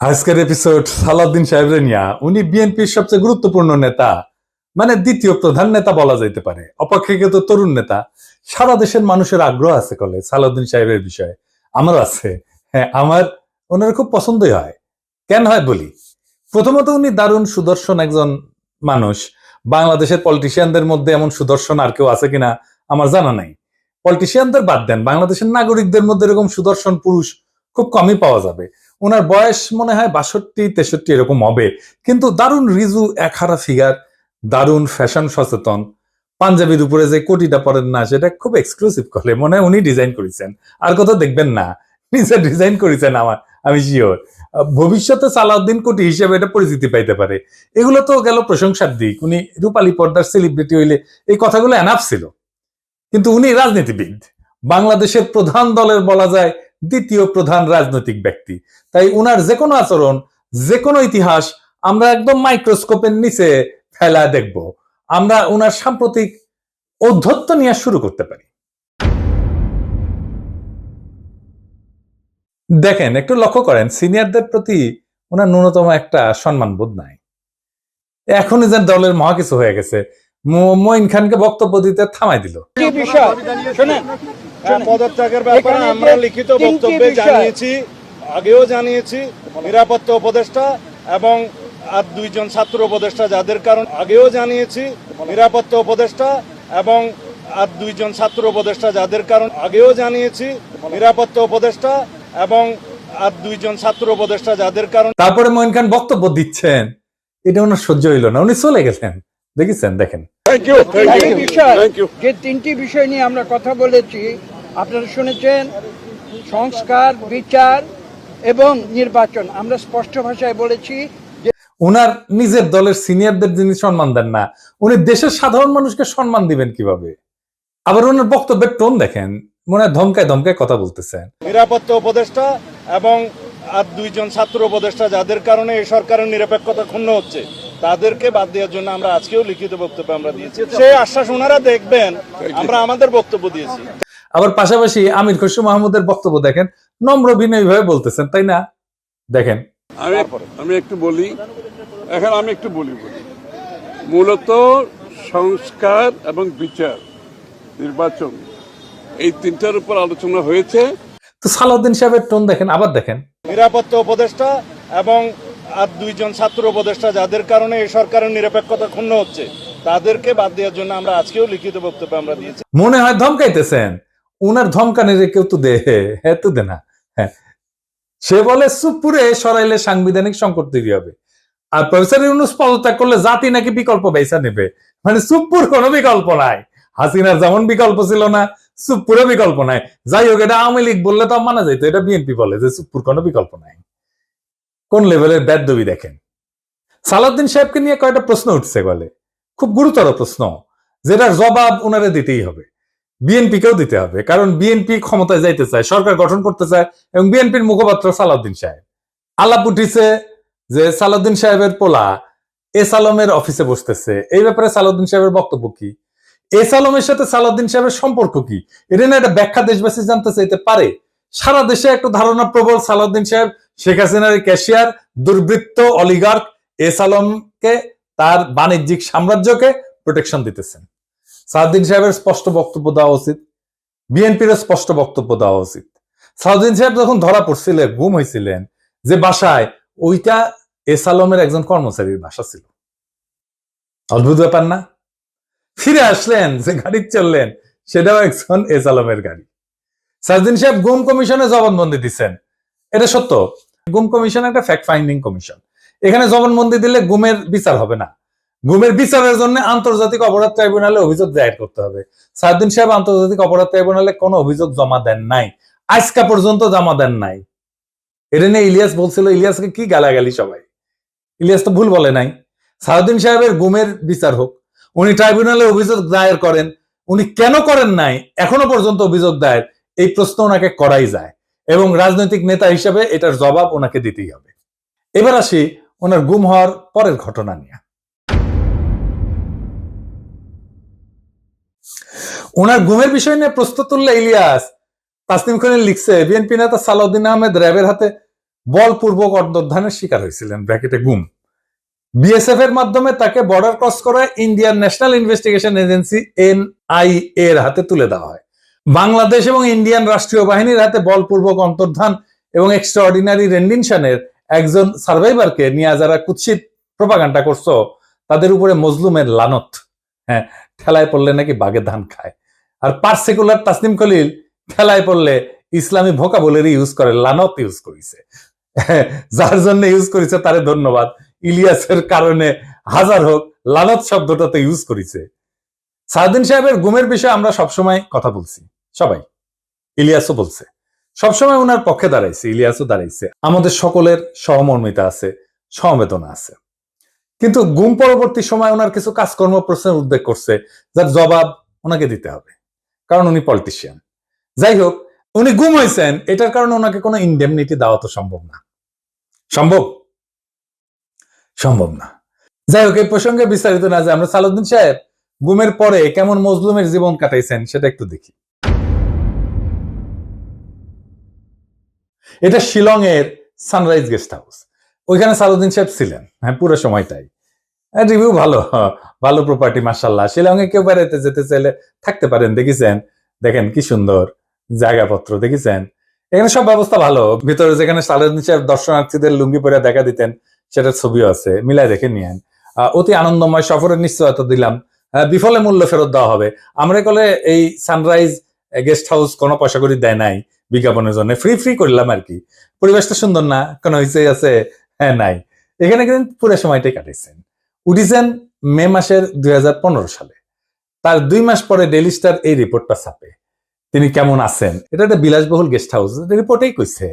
আজকের এপিসোড সালাউদ্দিন সাহেবের নিয়া। উনি বিএনপির সবচেয়ে গুরুত্বপূর্ণ নেতা, মানে দ্বিতীয় প্রধান নেতা বলা যাইতে পারে, অপেক্ষাকৃত তরুণ নেতা। সারা দেশের মানুষের আগ্রহ আছে কলে সালাউদ্দিন সাহেবের বিষয়ে, আমার আছে। হ্যাঁ, আমার ওনার খুব পছন্দই হয়। কেন হয় বলি। প্রথমত, উনি দারুণ সুদর্শন একজন মানুষ। বাংলাদেশের পলিটিশিয়ানদের মধ্যে এমন সুদর্শন আর কেউ আছে কিনা আমার জানা নাই। পলিটিশিয়ানদের বাদ দেন, বাংলাদেশের নাগরিকদের মধ্যে এরকম সুদর্শন পুরুষ খুব কমই পাওয়া যাবে। ওনার বয়স মনে হয় 62-63 এরকম হবে, কিন্তু দারুণ রিজু একহারা ফিগার, দারুণ ফ্যাশন সচেতন। পাঞ্জাবির উপরে যে কোটিটা পরেন না, সেটা খুব এক্সক্লুসিভ করে, মনে হয় উনি ডিজাইন করেছেন, আর কোথাও দেখবেন না, নিজে ডিজাইন করেছেন। আমি শিওর ভবিষ্যতে সালাউদ্দিন কোটি হিসেবে এটা পরিচিতি পাইতে পারে। এগুলো তো গেল প্রশংসার দিক। উনি রূপালী পর্দার সেলিব্রিটি হইলে এই কথাগুলো এনাফ ছিল, কিন্তু উনি রাজনীতিবিদ, বাংলাদেশের প্রধান দলের বলা যায় দ্বিতীয় প্রধান রাজনৈতিক ব্যক্তি। তাই উনার যে কোনো আচরণ, যে কোনো ইতিহাস আমরা একদম মাইক্রোস্কোপের নিচে ফেলা দেখব। আমরা উনার সাম্প্রতিক ঔদ্ধত্য নিয়ে শুরু করতে পারি। দেখেন, একটু লক্ষ্য করেন, সিনিয়রদের প্রতি ওনার ন্যূনতম একটা সম্মান বোধ নাই। এখনই যেন দলের মহা কিছু হয়ে গেছে, মঈন খানকে বক্তব্য দিতে থামাই দিল। পদত্যাগের ব্যাপারে আমরা লিখিত বক্তব্যে জানিয়েছি, আগেও জানিয়েছি। নিরাপত্তা উপদেষ্টা এবং আর দুইজন ছাত্র উপদেষ্টা যাদের কারণ আগেও জানিয়েছি। নিরাপত্তা উপদেষ্টা এবং আর দুইজন ছাত্র উপদেষ্টা যাদের কারণ আগেও জানিয়েছি। নিরাপত্তা উপদেষ্টা এবং আর দুইজন ছাত্র উপদেষ্টা যাদের কারণ। তারপরে মঈন খান বক্তব্য দিচ্ছেন, এটা ওনার সহ্য হইল না, উনি চলে গেছেন। দেখেছেন, দেখেন। যে তিনটি বিষয় নিয়ে আমরা কথা বলেছি আপনারা শুনেছেন, সংস্কার, বিচার এবং নির্বাচন। আমরা স্পষ্ট ভাষায় বলেছি যে উনার নিজের দলের সিনিয়রদের যিনি সম্মান দেন না, উনি দেশের সাধারণ মানুষকে সম্মান দিবেন কিভাবে? আবার ওনার বক্তব্যের টোন দেখেন, মনে হয় ধমকায় ধমকায় কথা বলতেছেন। নিরাপত্তা উপদেষ্টা এবং আর দুইজন ছাত্র উপদেষ্টা যাদের কারণে এই সরকারের নিরপেক্ষতা ক্ষুণ্ণ হচ্ছে, তাদেরকে বাদ দেওয়ার জন্য আমরা আজকেও লিখিত বক্তব্য আমরা দিয়েছি। সেই আশ্বাস ওনারা দেখবেন, আমরা আমাদের বক্তব্য দিয়েছি। আবার পাশাপাশি আমির খসরু মাহমুদের বক্তব্য দেখেন, নম্র বিনয়ী ভাবে বলতেছেন, তাই না? দেখেন, আমি একটু বলি, মূলত সংস্কার এবং বিচার, নির্বাচন, এই তিনটার উপর আলোচনা হয়েছে। তো সালাউদ্দিন সাহেবের টোন দেখেন, আবার দেখেন। নিরাপত্তা উপদেষ্টা এবং আর দুইজন ছাত্র উপদেষ্টা যাদের কারণে এই সরকারের নিরপেক্ষতা ক্ষুণ্ণ হচ্ছে, তাদেরকে বাদ দেওয়ার জন্য আমরা আজকেও লিখিত বক্তব্য আমরা দিয়েছি। মনে হয় ধমকাইতেছেন। উনার ধমকানের কেউ তো দে, হ্যাঁ তো দে না। হ্যাঁ, সে বলে চুপপুরে সরাইলে সাংবিধানিক সংকট তৈরি হবে, আর প্রফেসর ইউনূস পদত্যাগ করলে জাতি নাকি বিকল্প বেচা নেবে। মানে চুপপুর কোনো বিকল্প নাই। হাসিনার যেমন বিকল্প ছিল না, চুপপুরে বিকল্প নাই। যাই হোক, এটা আওয়ামী লীগ বললে তো মানা যাইতো, এটা বিএনপি বলে যে চুপপুর কোনো বিকল্প নাই। কোন লেভেলের বেদবি দেখেন। সালাউদ্দিন সাহেবকে নিয়ে কয়েকটা প্রশ্ন উঠছে বলে, খুব গুরুতর প্রশ্ন, যেটার জবাব উনারে দিতেই হবে, বিএনপিকেও দিতে হবে। কারণ বিএনপি ক্ষমতায় যাইতে চায়, সরকার গঠন করতে চায়, এবং বিএনপির মুখপাত্র সালাউদ্দিন সাহেব। আলাপ উঠিছে যে সালাউদ্দিন সাহেবের পোলা এস আলমের অফিসে বসতেছে। এই ব্যাপারে সালাউদ্দিন সাহেবের বক্তব্য কি? এস আলমের সাথে সালাউদ্দিন সাহেবের সম্পর্ক কি? এটা না একটা ব্যাখ্যা দেশবাসী জানতে চাইতে পারে। সারা দেশে একটা ধারণা প্রবল, সালাউদ্দিন সাহেব শেখ হাসিনার ক্যাশিয়ার, দুর্বৃত্ত অলিগার্ক এস আলমকে, তার বাণিজ্যিক সাম্রাজ্যকে প্রোটেকশন দিতেছেন। সালাউদ্দিন সাহেবের স্পষ্ট বক্তব্য দেওয়া উচিত, বিএনপির স্পষ্ট বক্তব্য দেওয়া উচিত। সালাউদ্দিন সাহেব যখন ধরা পড়ছিলেন, গুম হয়েছিলেন যে বাসায়, ওইটা এস আলমের একজন কর্মচারীর বাসা ছিল। অদ্ভুত ব্যাপার না? ফিরে আসলেন, যে গাড়ি চললেন, সেটাও একজন এস আলমের গাড়ি। সালাউদ্দিন সাহেব গুম কমিশনে জবানবন্দি দিচ্ছেন, এটা সত্য। গুম কমিশন একটা ফ্যাক্ট ফাইন্ডিং কমিশন। এখানে জবানবন্দি দিলে গুমের বিচার হবে না, গুমের বিচারের জন্য আন্তর্জাতিক অপরাধ ট্রাইব্যুনালে অভিযোগ দায়ের করতে হবে। সালাউদ্দিন সাহেব আন্তর্জাতিক অপরাধ ট্রাইব্যুনালে কোনো অভিযোগ জমা দেন নাই, আজকা পর্যন্ত জমা দেন নাই। এটা নিয়ে ইলিয়াস বলছিল, ইলিয়াসকে কি গালাগালি সবাই। ইলিয়াস তো ভুল বলে নাই। সালাউদ্দিন সাহেবের গুমের বিচার হোক, উনি ট্রাইব্যুনালে অভিযোগ দায়ের করেন। উনি কেন করেন নাই এখনো পর্যন্ত অভিযোগ দায়ের, এই প্রশ্ন ওনাকে করাই যায়, এবং রাজনৈতিক নেতা হিসেবে এটার জবাব ওনাকে দিতেই হবে। এবার আসি ওনার গুম হওয়ার পরের ঘটনা নিয়ে। ওনার গুমের বিষয় নিয়ে প্রশ্ন তুললে ইলিয়াস, তাসনিম খানের লিখছে, বিএনপি নেতা সালাউদ্দিন আহমেদ র্যাবের হাতে বলপূর্বক অন্তর্ধানের শিকার হয়েছিলেন, ব্র্যাকেটে গুম। বিএসএফ এর মাধ্যমে তাকে বর্ডার ক্রস করে Indian national investigation agency NIA এর হাতে তুলে দেওয়া হয়। বাংলাদেশ এবং ইন্ডিয়ান রাষ্ট্রীয় বাহিনীর হাতে বলপূর্বক অন্তর্ধান এবং এক্সট্রাঅর্ডিনারি রেন্ডিশনের একজন সার্ভাইভারকে নিয়ে যারা কুৎসিত প্রপাগান্ডা করছো, তাদের উপরে মজলুমের লানত। হ্যাঁ, ঠেলায় পড়লে নাকি বাঘে ধান খায়। আর পার্সিকুলার তাসনিম খলিল ঠেলায় পড়লে ইসলামী ভোকাবুলারি ইউজ করে, লানত ইউজ করেছে। যার জন্য ইউজ করেছে তারে ধন্যবাদ। ইলিয়াসের কারণে হাজার হোক, লানত শব্দটাতে ইউজ করেছে। সাউদ্দিন সাহেবের গুমের বিষয়ে আমরা সবসময় কথা বলছি, সবাই, ইলিয়াসও বলছে, সবসময় ওনার পক্ষে দাঁড়াইছে, ইলিয়াসও দাঁড়াইছে। আমাদের সকলের সহমর্মিতা আছে, সমবেদনা আছে। কিন্তু গুম পরবর্তী সময় ওনার কিছু কাজকর্ম প্রশ্নের উদ্বেগ করছে, যার জবাব ওনাকে দিতে হবে, কারণ উনি পলিটিশিয়ান। যাই হোক, উনি গুম হয়েছেন, এটার কারণে ওনাকে কোনো ইনডেমনিটি দেওয়া তো সম্ভব না। সম্ভব না। যাই হোক, এই প্রসঙ্গে বিস্তারিত না যে আমরা সালাউদ্দিন সাহেব গুমের পরে কেমন মজলুমের জীবন কাটাইছেন সেটা একটু দেখি। এটা শিলং এর সানরাইজ গেস্ট হাউস। ওইখানে সালাউদ্দিন সাহেব ছিলেন, হ্যাঁ, পুরো সময়টাই। রিভিউ ভালো, ভালো প্রপার্টি, মাশাআল্লাহ। শিলং এ কেউ বেড়াইতে যেতে চাইলে থাকতে পারেন। দেখেছেন, দেখেন কি সুন্দর জায়গাপত্র, দেখেছেন। এখানে সব ব্যবস্থা ভালো। ভিতরে যেখানে সালাউদ্দিন সাহেব দর্শনার্থীদের লুঙ্গি পরে দেখা দিতেন, সেটার ছবিও আছে, মিলাই দেখে নিয়েন। অতি আনন্দময় সফরের নিশ্চয়তা দিলাম, বিফলে মূল্য ফেরত দেওয়া হবে। আমরা কলে এই সানরাইজ গেস্ট হাউস কোনো পয়সা করে দেয় নাই বিজ্ঞাপনের জন্য, ফ্রি করলাম আর কি। পরিবেশটা সুন্দর না, কোনো হইচই আছে? হ্যাঁ, নাই। এখানে কিন্তু পুরো সময়টাই কাটাইছেন। উঠিছেন মে মাসের 2015 সালে। তার 2 মাস পরে ডেইলি স্টার এই রিপোর্টটা ছাপে, তিনি কেমন আছেন। এটা একটা বিলাসবহুল গেস্ট হাউস, রিপোর্টেই কইছে।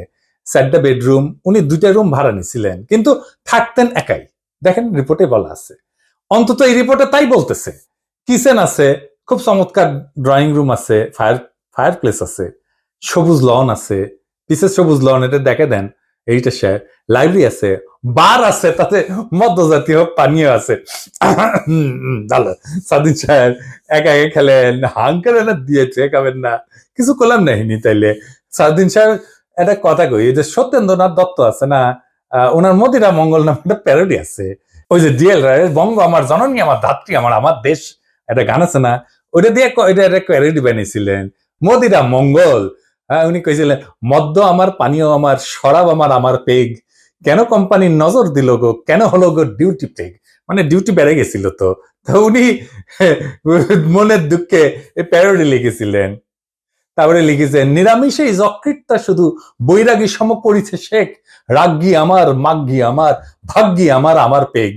4টা বেডরুম, উনি 2টা রুম ভাড়া নিছিলেন, কিন্তু থাকতেন একাই। দেখেন রিপোর্টে বলা আছে, অন্তত এই রিপোর্টে তাই বলতেছে। কিচেন আছে, খুব চমৎকার ড্রয়িং রুম আছে, ফায়ার প্লেস আছে, সবুজ লন আছে, পিসের সবুজ লন, এটা দেখে দেন। এইটা স্যার লাইব্রেরি আছে, বার আছে, তাতে মধ্যজাতীয় পানীয় আছে। সাদিন সাহেব একা একা খেলেন, হাঙ্কার এনে দিয়েছে, খাবেন না, কিছু করলাম নাহিনি। তাইলে সাদিন সাহেব একটা কথা কই, যে সত্যেন্দ্রনাথ দত্ত আছে না, ওনার মদিরা মঙ্গল নামে একটা প্যারোডি আছে। ওই যে ডিএল রায়ের বঙ্গ আমার জননী, আমার ধাত্রী, আমার দেশ, একটা গান আছে না, ওইটা দিয়ে এটা একটা প্যারোডি বানিয়েছিলেন, মদিরা মঙ্গল। উনি কইছিলেন, মদ্য আমার, পানীয় আমার, শরাব আমার পেগ, কেন কোম্পানির নজর দিল গো, কেন হলো গো ডিউটি পেগ, মানে ডিউটি বেড়ে গেছিল। তো উনি মনের দুঃখে এই প্যারোডি লিখেছিলেন। তারপরে লিখেছেন, নিরামিষে যকৃতটা শুধু বৈরাগী সম করিছে শেখ, রাগ্গি আমার, মাগ্গি আমার, ভাগ্যি আমার পেগ।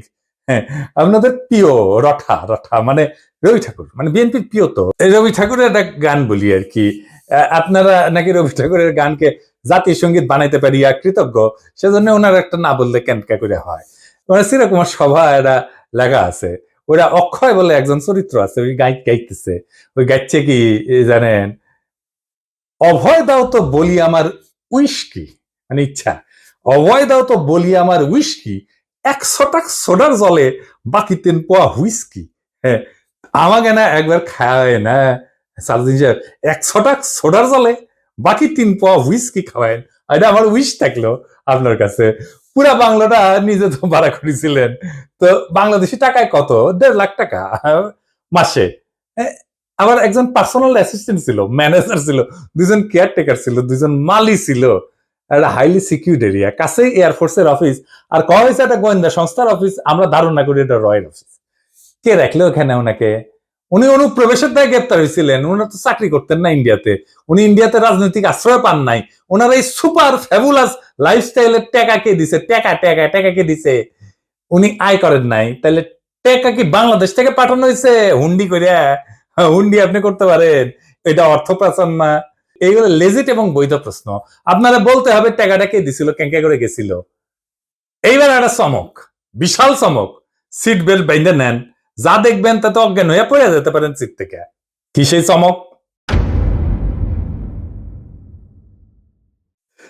হ্যাঁ, আপনাদের প্রিয় রঠা মানে রবি ঠাকুর, মানে বিএনপির প্রিয়। তো রবি ঠাকুরের একটা গান বলি আর কি, আপনারা নাকি রবি ঠাকুরের গানকে জাতীয় সঙ্গীত বানাইতে পারিয়া কৃতজ্ঞ, সেজন্য ওনার একটা না বললে কেনকা করে হয়। মানে চিরকুমার সভা এটা লেখা আছে, ওরা অক্ষয় বলে একজন চরিত্র আছে, ওই গাইতেছে। ওই গাইছে কি জানেন, অভয় দাও তো বলি আমার উইস্কি, মানে ইচ্ছা, অভয় দাও তো বলি আমার উইস্কি, 100 টাকা সোডার জলে বাকি 3 পোয়া হুইস্কি। হ্যাঁ, আমাকে না একবার খাওয়ায় না সালাউদ্দিন সাহেব, 100 টাকা সোডার জলে বাকি 3 পোয়া হুইস্কি খাওয়ায়। এটা আমার উইশ থাকলো আপনার কাছে। পুরা বাংলাটা নিজে তো ভাড়া করেছিলেন, তো বাংলাদেশি টাকায় কত, 1.5 লাখ টাকা মাসে। আবার একজন পার্সোনাল অ্যাসিস্ট্যান্ট ছিল, ম্যানেজার ছিল, 2জন কেয়ারটেকার ছিল, 2জন মালি ছিল। একটা হাইলি সিকিউর্ড এরিয়া, কাছেই এয়ারফোর্সের অফিস, আর কয়া হয়েছে একটা গোয়েন্দা সংস্থার অফিস। আমরা ধারণা করি এটা রয়ের অফিস। কে রাখলো ওখানে ওনাকে? উনি অনুপ্রবেশের দায় গ্রেপ্তার হয়েছিলেন। উনি তো চাকরি করতেন না ইন্ডিয়াতে, উনি ইন্ডিয়াতে রাজনৈতিক আশ্রয় পান নাই। ওনার এই সুপার ফ্যাবুলাস লাইফস্টাইলের টাকা কে দিছে? টাকা কে দিছে? উনি আয় করেন নাই, তাহলে টাকা কি বাংলাদেশ থেকে পাঠানো হয়েছে হুন্ডি করিয়া? হুন্ডি আপনি করতে পারেন, এটা অর্থ পাচার না? এইগুলো লেজিট এবং বৈধ প্রশ্ন। আপনারা বলতে হবে টাকাটা কে দিছিল, কেঙ্কা করে গেছিল। এইবার একটা চমক, বিশাল চমক, সিট বেল্ট বাইন্ধে নেন, যা দেখবেন তাতে অজ্ঞান হয়ে পড়ে যেতে পারেন সিট থেকে। কি সেই চমক?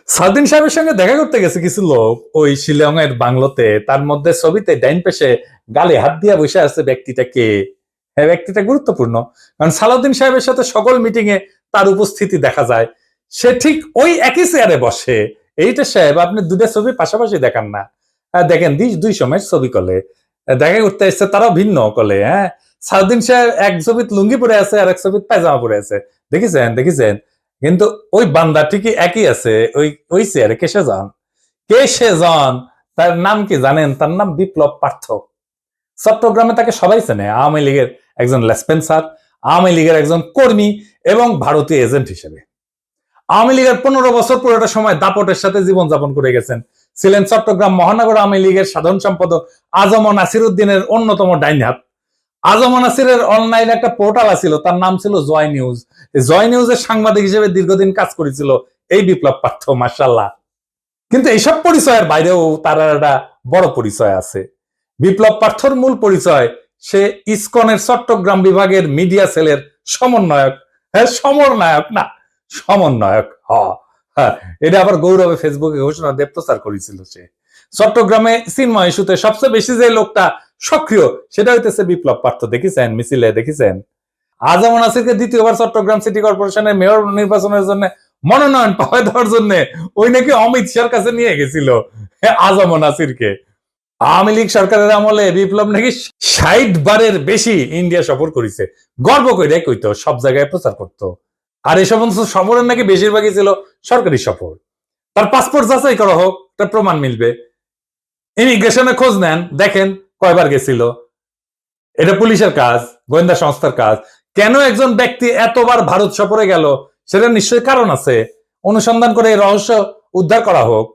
সাউদ্দিন সাহেবের সঙ্গে দেখা করতে গেছে কিছু লোক ওই শিলং এর বাংলোতে। তার মধ্যে ছবিতে ডাইন পেশে গালে হাত দিয়া বসে আছে ব্যক্তিটা কে? হ্যাঁ, ব্যক্তিটা গুরুত্বপূর্ণ, কারণ সালাউদ্দিন সাহেবের সাথে সকল মিটিং এ তার উপস্থিতি দেখা যায়। সে ঠিক ওই একই চেয়ারে বসে, এইটা সাহেব আপনি দুটা ছবি পাশাপাশি দেখান না, দেখেন দুই সময়ের ছবি কলে দেখা করতে এসছে, তারাও ভিন্ন কলে। হ্যাঁ, সাউদ্দিন সাহেব এক ছবিত লুঙ্গি পরে আছে আর এক ছবিত পায়জামা পরে আছে, দেখেছেন, কিন্তু ওই বান্দা ঠিকই একই আছে ওই চেয়ারে। কে সে জন, তার নাম কি জানেন? তার নাম বিপ্লব পার্থ। চট্টগ্রামে তাকে সবাই চেনে, আওয়ামী লীগের একজন লেসপেন্সার, আওয়ামী লীগের একজন কর্মী এবং ভারতীয় এজেন্ট হিসেবে। আওয়ামী লীগের 15 বছর পুরোটা সময় দাপটের সাথে জীবনযাপন করে গেছেন। ছিলেন চট্টগ্রাম মহানগর আওয়ামী লীগের সাধারণ সম্পাদক আজম নাসির উদ্দিনের অন্যতম ডাইন হাত। আজম নাসিরের অনলাইন একটা পোর্টাল ছিল, তার নাম ছিল জয় নিউজ। জয় নিউজের সাংবাদিক হিসেবে দীর্ঘদিন কাজ করেছিল এই বিপ্লব পার্থ, মাশাআল্লাহ। কিন্তু এইসব পরিচয়ের বাইরেও তার একটা বড় পরিচয় আছে। বিপ্লব পার্থর মূল পরিচয়, সে ইসকনের চট্টগ্রাম বিভাগের মিডিয়া সেলের সমন্বয়ক। হ্যাঁ, সমন্বয়ক না, সমন্বয়ক। হ্যাঁ, এটা আবার গৌরবে ফেসবুকে ঘোষণা দিয়ে প্রচার করেছিল সে। চট্টগ্রামে চিন্ময় ইস্যুতে সবচেয়ে বেশি যে লোকটা সক্রিয়, সেটা হইতেছে বিপ্লব পার্থ। দেখেছেন মিছিলে, দেখেছেন আজম নাসিরকে দ্বিতীয়বার চট্টগ্রাম সিটি কর্পোরেশনের মেয়র নির্বাচনের জন্য মনোনয়ন পাওয়া দেওয়ার জন্য ওই নাকি অমিত শাহর কাছে নিয়ে গেছিল আজম নাসিরকে। আওয়ামী লীগ সরকারের আমলে বিপ্লব নাকি 60 বারের বেশি ইন্ডিয়া সফর করেছে, গর্ব করে কইতো, সব জায়গায় প্রচার করতো। আর এই সমস্ত সফরের নাকি বেশিরভাগই ছিল সরকারি সফর। তার পাসপোর্ট যাচাই করা হোক, তার প্রমাণ মিলবে। ইমিগ্রেশনে খোঁজ নেন, দেখেন কয়বার গেছিল। এটা পুলিশের কাজ, গোয়েন্দা সংস্থার কাজ। কেন একজন ব্যক্তি এতবার ভারত সফরে গেল, সেটা নিশ্চয়ই কারণ আছে। অনুসন্ধান করে এই রহস্য উদ্ধার করা হোক।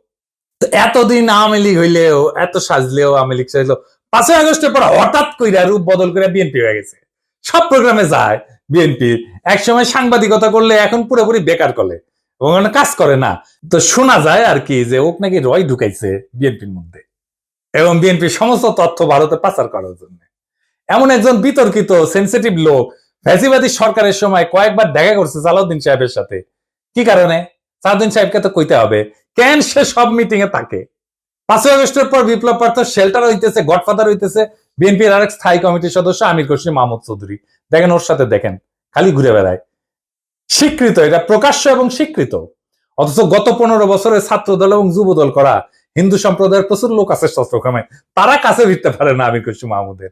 এতদিন আওয়ামী লীগ হইলেও, এত সাজলেও আওয়ামী লীগ সাজলেও, 5ই আগস্টের পর হঠাৎ কইরা রূপ বদল করে বিএনপি হয়ে গেছে। সব প্রোগ্রামে যায় বিএনপি। একসময় সাংবাদিকতা করলে এখন পুরোপুরি বেকার করে এবং কাজ করে না। তো শোনা যায় আর কি যে ওক নাকি রয় ঢুকাইছে বিএনপির মধ্যে এবং বিএনপির সমস্ত তথ্য ভারতে পাচার করার জন্য। এমন একজন বিতর্কিত সেন্সিটিভ লোক ফ্যাসিবাদী সরকারের সময় কয়েকবার দেখা করছে সালাউদ্দিন সাহেবের সাথে। কি কারণে? সালাউদ্দিন সাহেবকে তো কইতে হবে কেন সে সব মিটিং এ থাকে। 5ই আগস্টের পর বিপ্লব পার্থ শেল্টার হইতেছে, গডফাদার হইতেছে বিএনপির আরেক স্থায়ী কমিটির সদস্য আমির খসরু মাহমুদ চৌধুরী। দেখেন ওর সাথে, দেখেন খালি ঘুরে বেড়ায়। স্বীকৃত, এটা প্রকাশ্য এবং স্বীকৃত। অথচ গত 15 বছরে ছাত্র দল এবং যুব দল করা হিন্দু সম্প্রদায়ের প্রচুর লোক আছে চট্টগ্রামে, তারা কাছে ভিড়তে পারে না আমির খসরু মাহমুদের।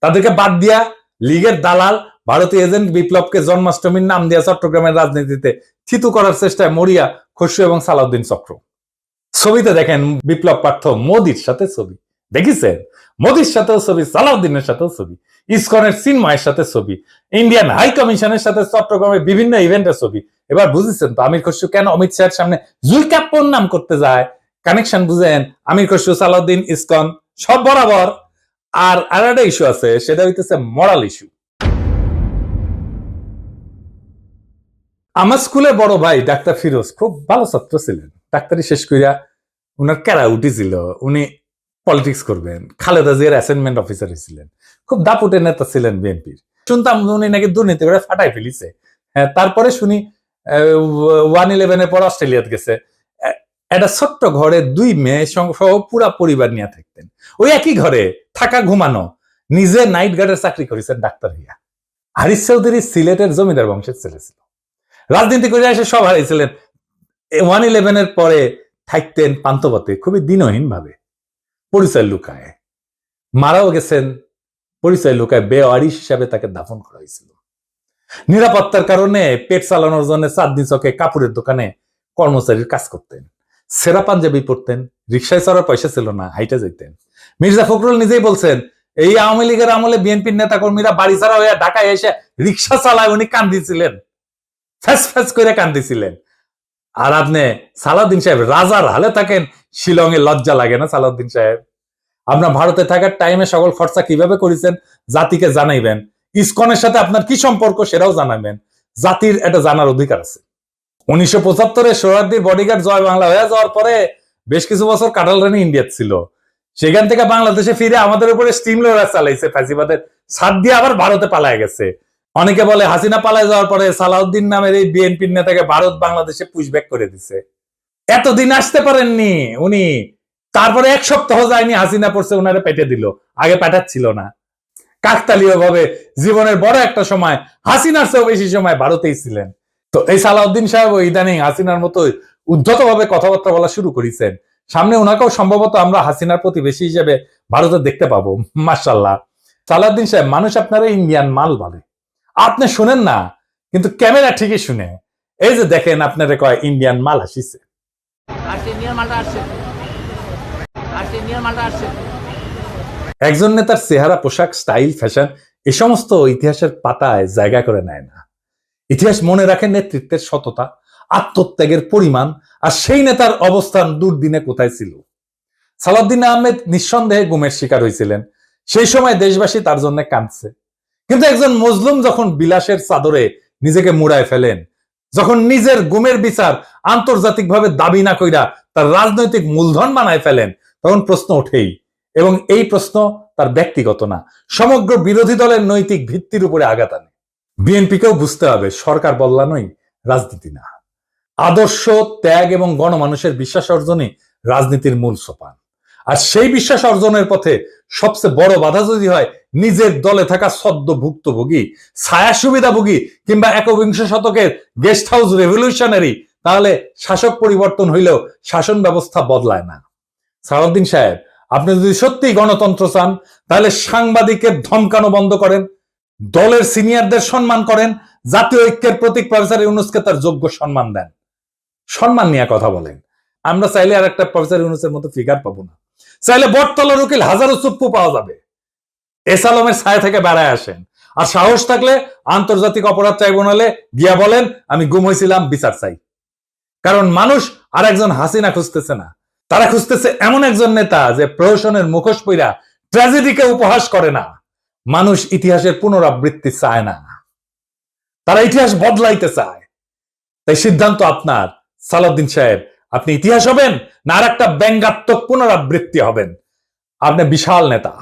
তাদেরকে বাদ দিয়া লীগের দালাল ভারতীয় এজেন্ট বিপ্লবকে জন্মাষ্টমীর নাম দিয়া চট্টগ্রামের রাজনীতিতে থিতু করার চেষ্টায় মরিয়া খসরু এবং সালাউদ্দিন চক্র। ছবিতে দেখেন বিপ্লব পার্থ মোদির সাথে ছবি, দেখেছেন? মোদির সাথেও ছবি, সালাউদ্দিনের সাথেও ছবি, ইসকনের চিন্ময়ের সাথে ছবি, ইন্ডিয়ান হাই কমিশনের সাথে চট্টগ্রামের বিভিন্ন ইভেন্টের ছবি। এবার বুঝেছেন তো আমির খসরু কেন অমিত শাহের সামনে জুলকাপ্পর নাম করতে যায়? কানেকশন বুঝেন? আমির খসরু, সালাউদ্দিন, ইসকন সব বরাবর। আর আরেকটা ইস্যু আছে, সেটা হইতেছে মরাল ইস্যু। আমার স্কুলে বড় ভাই ডাক্তার ফিরোজ খুব ভালো ছাত্র ছিলেন। ডাক্তারি শেষ কইরা উনার ক্যারা উঠেছিল, উনি পলিটিক্স করবেন। খালেদা জিয়ার অ্যাসাইনমেন্ট অফিসার ছিলেন, খুব দাপুটের নেতা ছিলেন বিএনপির। শুনতাম উনি নাকি দুর্নীতি করে ফাটাই ফেলিছে। তারপরে শুনি 1/11 পর অস্ট্রেলিয়াতে গেছে। একটা ছোট্ট ঘরে 2 মেয়ে সহ পুরা পরিবার নিয়ে থাকতেন। ওই একই ঘরে থাকা, ঘুমানো। নিজে নাইট গার্ডের চাকরি করেছেন ডাক্তার হইয়া। হারিস চৌধুরী সিলেটের জমিদার বংশের ছেলে ছিল। রাজনীতি করে এসে সব হারিয়েছিলেন। 1/11 পরে থাকতেন পান্তপথে, খুবই দিনহীন ভাবে, পরিচয় লুকায়। মারাও গেছেন পরিচয় লুকায়, বেওয়ারিশ হিসাবে তাকে দাফন করা হয়েছিল। নিরাপত্তার কারণে পেট চালানোর জন্য চাঁদনি চকে কাপড়ের দোকানে কর্মচারীর কাজ করতেন। সেরা পাঞ্জাবি পরতেন, রিক্সায় চড়ার পয়সা ছিল না, হাইটে যেতেন। মির্জা ফখরুল নিজেই বলছেন, এই আওয়ামী লীগের আমলে বিএনপির নেতা কর্মীরা বাড়ি ছাড়া হয়ে ঢাকায় এসে রিক্সা চালায়, উনি কান্দিছিলেন, ফ্যাস ফ্যাস করে কান্দিছিলেন। আর আপনি সালাউদ্দিন সাহেব রাজার হালে থাকেন, শিলংয়ে লজ্জা লাগে না সালাউদ্দিন সাহেব? আপনার ভারতে থাকার টাইমে সকল খরচা কিভাবে করেছেন জাতিকে জানাইবেন। ইসকনের সাথে আপনার কি সম্পর্ক সেটাও জানাবেন। জাতির এটা জানার অধিকার আছে। 1975-এ সোহরাওয়ার্দীর বডিগার্ড জয় বাংলা হয়ে যাওয়ার পরে বেশ কিছু বছর কাটাল রানী ইন্ডিয়াতে ছিল। সেখান থেকে বাংলাদেশে ফিরে আমাদের উপরে স্টিম লোডার চালাইছে, ফ্যাসিবাদের ছাদ দিয়ে আবার ভারতে পালায় গেছে। অনেকে বলে হাসিনা পালায় যাওয়ার পরে সালাউদ্দিন নামের এই বিএনপির নেতাকে ভারত বাংলাদেশে পুশব্যাক করে দিছে। এতদিন আসতে পারেননি উনি, তারপরে 1 সপ্তাহ যায়নি হাসিনা পড়ছে, উনারে পেটে দিল। আগে পাঠাচ্ছিল না। কাকতালীয় ভাবে জীবনের বড় একটা সময় হাসিনার চেয়েও বেশি সময় ভারতেই ছিলেন। তো এই সালাউদ্দিন সাহেব ইদানিং হাসিনার মতো উদ্ধতভাবে কথাবার্তা বলা শুরু করেছেন। সামনে ওনাকেও সম্ভবত আমরা হাসিনার প্রতিবেশী হিসেবে ভারতে দেখতে পাবো। মাশাআল্লাহ। সালাউদ্দিন সাহেব, মানুষ আপনারা ইন্ডিয়ান মাল বলে, আপনি শুনেন না, কিন্তু ক্যামেরা ঠিকই শুনে। এই যে দেখেন, আপনারা কয় ইন্ডিয়ান মাল আসিছে। একজন নেতার চেহারা, পোশাক, স্টাইল, ফ্যাশন এ সমস্ত ইতিহাসের পাতায় জায়গা করে নেয় না। ইতিহাস মনে রাখে নেতৃত্বের সততা, আত্মত্যাগের পরিমাণ, আর সেই নেতার অবস্থান দুর্দিনে কোথায় ছিল। সালাউদ্দিন আহমেদ নিঃসন্দেহে গুমের শিকার হয়েছিলেন। সেই সময় দেশবাসী তার জন্য কাঁদছে। কিন্তু একজন মজলুম যখন বিলাসের চাদরে নিজেকে মুড়ায় ফেলেন, যখন নিজের গুমের বিচার আন্তর্জাতিকভাবে দাবি না কইরা তার রাজনৈতিক মূলধন বানায় ফেলেন, তখন প্রশ্ন ওঠেই। এবং এই প্রশ্ন তার ব্যক্তিগত না, সমগ্র বিরোধী দলের নৈতিক ভিত্তির উপরে আঘাত আনে। বিএনপিকেও বুঝতে হবে, সরকার বদলানোই রাজনীতি না। আদর্শ, ত্যাগ এবং গণমানুষের বিশ্বাস অর্জনই রাজনীতির মূল সোপান। আর সেই বিশ্বাস অর্জনের পথে সবচেয়ে বড় বাধা যদি হয় নিজের দলে থাকা সদ্য ভুক্তভোগী, ছায়া সুবিধাভোগী কিংবা একবিংশ শতকের গেস্ট হাউস রেভলিউশনারি, তাহলে শাসক পরিবর্তন হইলেও শাসন ব্যবস্থা বদলায় না। সালাউদ্দিন সাহেব, আপনি যদি সত্যি গণতন্ত্র চান, তাহলে সাংবাদিকের ধমকানো বন্ধ করেন, দলের সিনিয়রদের সম্মান করেন, জাতীয় ঐক্যের প্রতীক প্রফেসর ইউনূসকে তার যোগ্য সম্মান দেন, সম্মান নিয়ে কথা বলেন। আমরা চাইলে আর একটা প্রফেসর ইউনূসের মতো ফিগার পাবো না। চাইলে বটতলার উকিল হাজারো চুপ্পু পাওয়া যাবে। এস আলমের ছায়া থেকে বেড়ায় আসেন। আর সাহস থাকলে আন্তর্জাতিক অপরাধ ট্রাইব্যুনালে গিয়া বলেন, আমি গুম হয়েছিলাম, বিচার চাই। কারণ মানুষ আর একজন হাসিনা খুঁজতেছে না, তারা খুঁজতেছে এমন একজন নেতা যে প্রহসনের মুখোশ পইরা ট্র্যাজেডিকে উপহাস করে না। মানুষ ইতিহাসের পুনরাবৃত্তি চায় না, তারা ইতিহাস বদলাইতে চায়। তাই সিদ্ধান্ত আপনার সালাউদ্দিন সাহেব, আপনি ইতিহাস হবেন না আর একটা ব্যঙ্গাত্মক পুনরাবৃত্তি হবেন। আপনি বিশাল নেতা,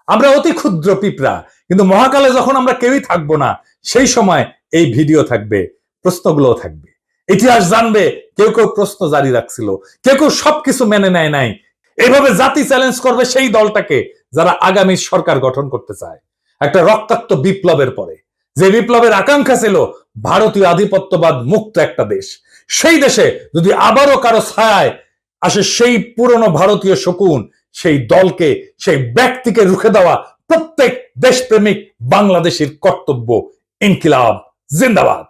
আমরা অতি ক্ষুদ্র পিঁপড়া, কিন্তু মহাকালে যখন আমরা কেউই থাকবো না, সেই সময় এই ভিডিও থাকবে, প্রশ্নগুলো থাকবে, ইতিহাস জানবে। কেউ কেউ প্রশ্ন জারি রাখছিল, কেউ কেউ সবকিছু মেনে নেয় নাই। এইভাবে জাতি চ্যালেঞ্জ করবে সেই দলটাকে যারা আগামী সরকার গঠন করতে চায় একটা রক্তাক্ত বিপ্লবের পরে, যে বিপ্লবের আকাঙ্ক্ষা ছিল ভারতীয় আধিপত্যবাদ মুক্ত একটা দেশ। সেই দেশে যদি আবারও কারো ছায়ায় আসে সেই পুরনো ভারতীয় শকুন, সেই দলকে, সেই ব্যক্তিকে রুখে দেওয়া প্রত্যেক দেশপ্রেমিক বাংলাদেশের কর্তব্য। ইনকিলাব জিন্দাবাদ।